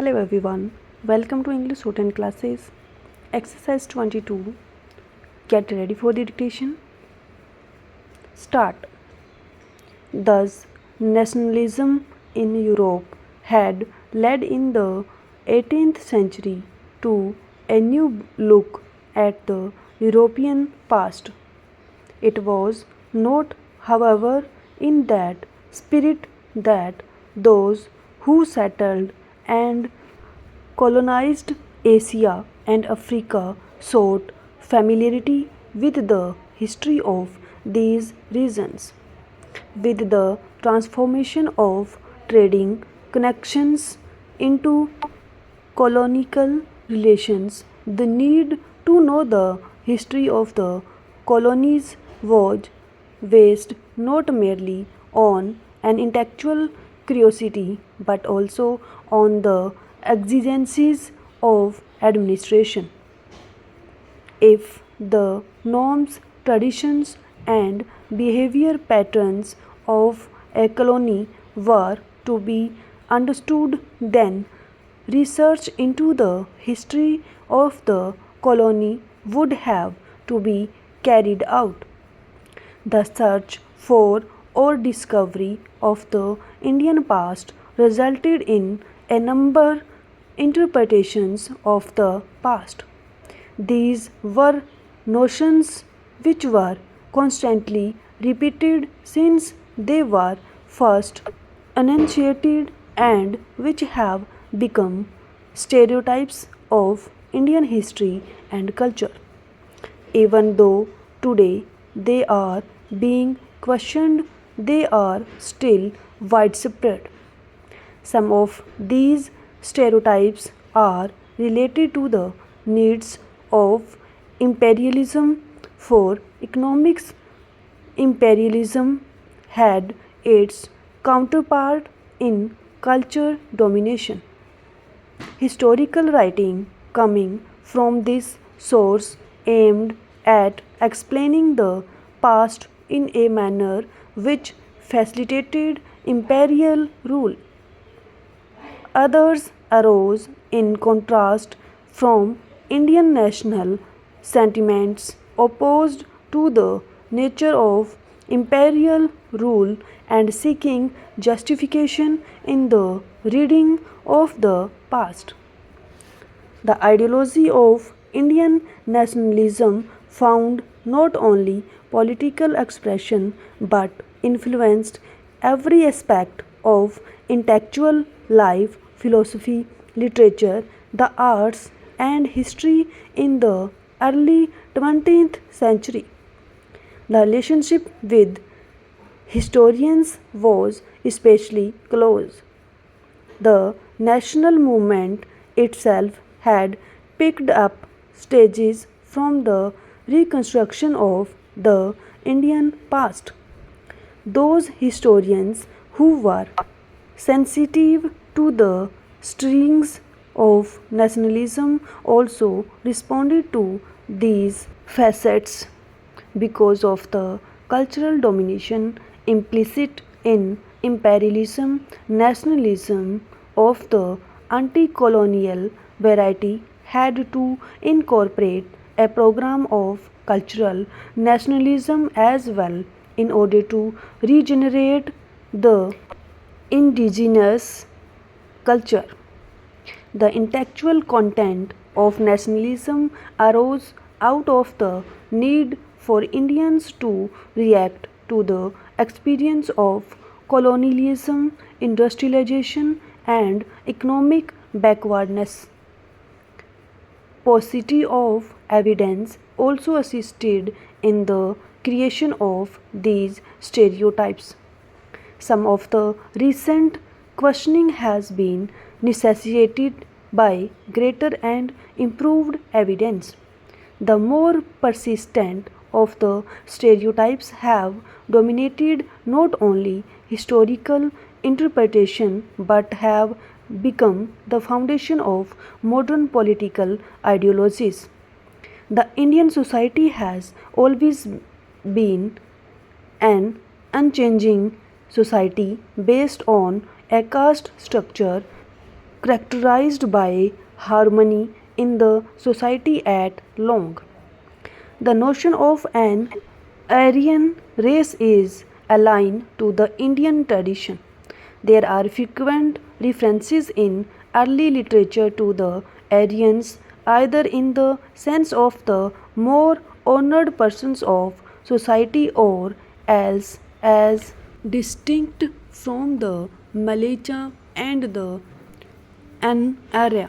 Hello everyone, welcome to English Shorthand classes. Exercise 22. Get ready for the dictation. Start. Thus, nationalism in Europe had led in the 18th century to a new look at the European past. It was not, however, in that spirit that those who settled and colonized Asia and Africa sought familiarity with the history of these regions. With the transformation of trading connections into colonial relations, the need to know the history of the colonies was based not merely on an intellectual curiosity but also on the exigencies of administration. If the norms, traditions, and behavior patterns of a colony were to be understood, then research into the history of the colony would have to be carried out. The search for or discovery of the Indian past resulted in a number interpretations of the past. These were notions which were constantly repeated since they were first enunciated and which have become stereotypes of Indian history and culture. Even though today they are being questioned, they are still widespread. Some of these stereotypes are related to the needs of imperialism. For economics, imperialism had its counterpart in culture domination. Historical writing coming from this source aimed at explaining the past in a manner which facilitated imperial rule. Others arose in contrast from Indian national sentiments opposed to the nature of imperial rule and seeking justification in the reading of the past. The ideology of Indian nationalism found not only political expression but influenced every aspect of intellectual life, philosophy, literature, the arts, and history in the early 20th century. The relationship with historians was especially close. The national movement itself had picked up stages from the reconstruction of the Indian past. Those historians who were sensitive to the strings of nationalism also responded to these facets because of the cultural domination implicit in imperialism. Nationalism of the anti colonial variety had to incorporate a program of cultural nationalism as well in order to regenerate the indigenous culture. The intellectual content of nationalism arose out of the need for Indians to react to the experience of colonialism, industrialization, and economic backwardness. Paucity of evidence also assisted in the creation of these stereotypes. Some of the recent questioning has been necessitated by greater and improved evidence. The more persistent of the stereotypes have dominated not only historical interpretation but have become the foundation of modern political ideologies. The Indian society has always been an unchanging society based on a caste structure characterized by harmony in the society at long. The notion of an Aryan race is aligned to the Indian tradition. There are frequent references in early literature to the Aryans, either in the sense of the more honored persons of society or else as distinct from the Malacha and the An area.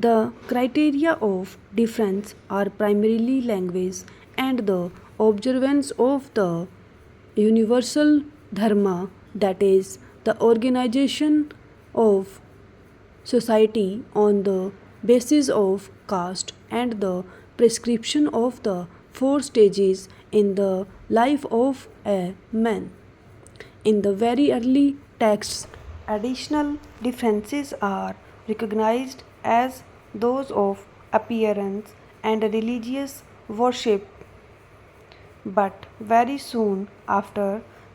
The criteria of difference are primarily language and the observance of the universal dharma, that is, the organization of society on the basis of caste, and the prescription of the four stages in the life of a man. In the very early texts, additional differences are recognized as those of appearance and religious worship, but very soon after,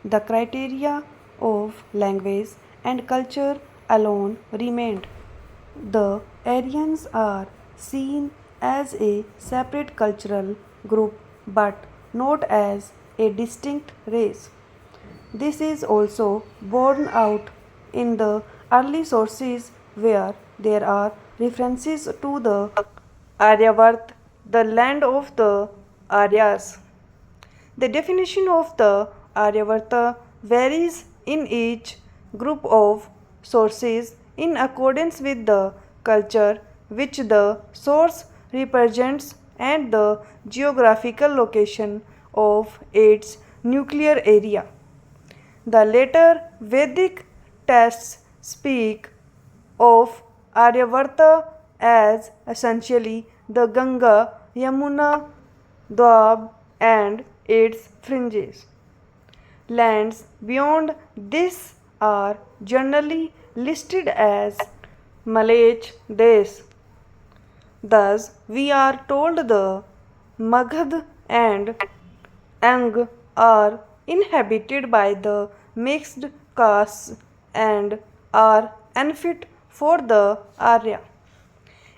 the criteria of language and culture alone remained. The Aryans are seen as a separate cultural group but not as a distinct race. This is also borne out in the early sources where there are references to the Aryavart, the land of the Aryas. The definition of the Aryavarta varies in each group of sources in accordance with the culture which the source represents and the geographical location of its nuclear area. The later Vedic texts speak of Aryavarta as essentially the Ganga, Yamuna, Doab, and its fringes. Lands beyond this are generally listed as Malach Des. Thus, we are told the Magadh and Ang are inhabited by the mixed castes and are unfit for the Arya.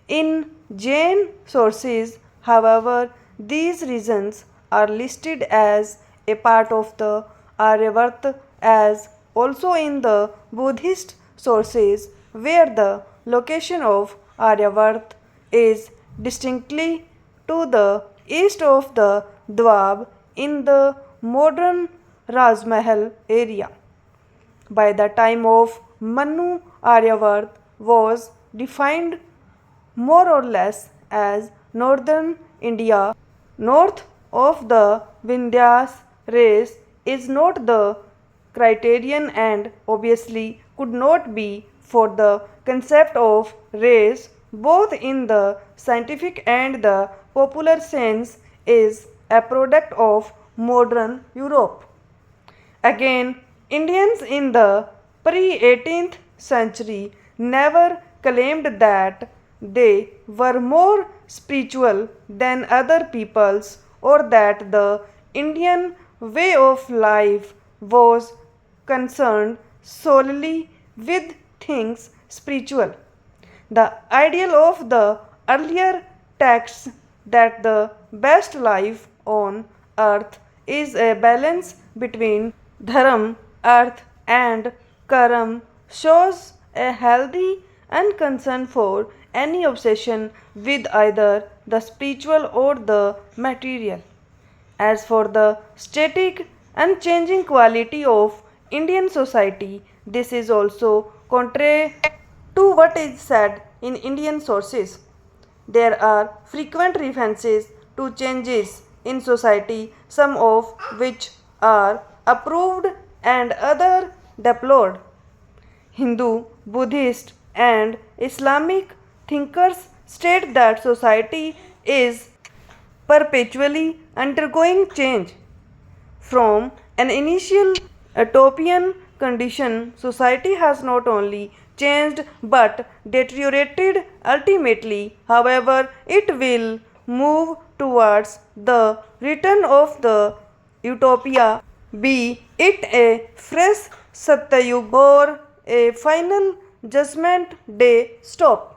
In Jain sources, however, these regions are listed as a part of the Aryavarta, as also in the Buddhist sources where the location of Aryavart is distinctly to the east of the Dwab in the modern Rajmahal area. By the time of Manu, Aryavart was defined more or less as northern India. North of the Vindhyas race is not the criterion and obviously could not be, for the concept of race both in the scientific and the popular sense is a product of modern Europe. Again, Indians in the pre-18th century never claimed that they were more spiritual than other peoples or that the Indian way of life was concerned solely with things spiritual. The ideal of the earlier texts that the best life on earth is a balance between dharam, earth, and karam shows a healthy unconcern for any obsession with either the spiritual or the material. As for the static, unchanging quality of Indian society, this is also contrary to what is said in Indian sources. There are frequent references to changes in society, some of which are approved and other deplored. Hindu, Buddhist, and Islamic thinkers state that society is perpetually undergoing change. From an initial utopian condition, society has not only changed but deteriorated ultimately. However, it will move towards the return of the utopia, be it a fresh Satyayug or a final Judgment Day stop.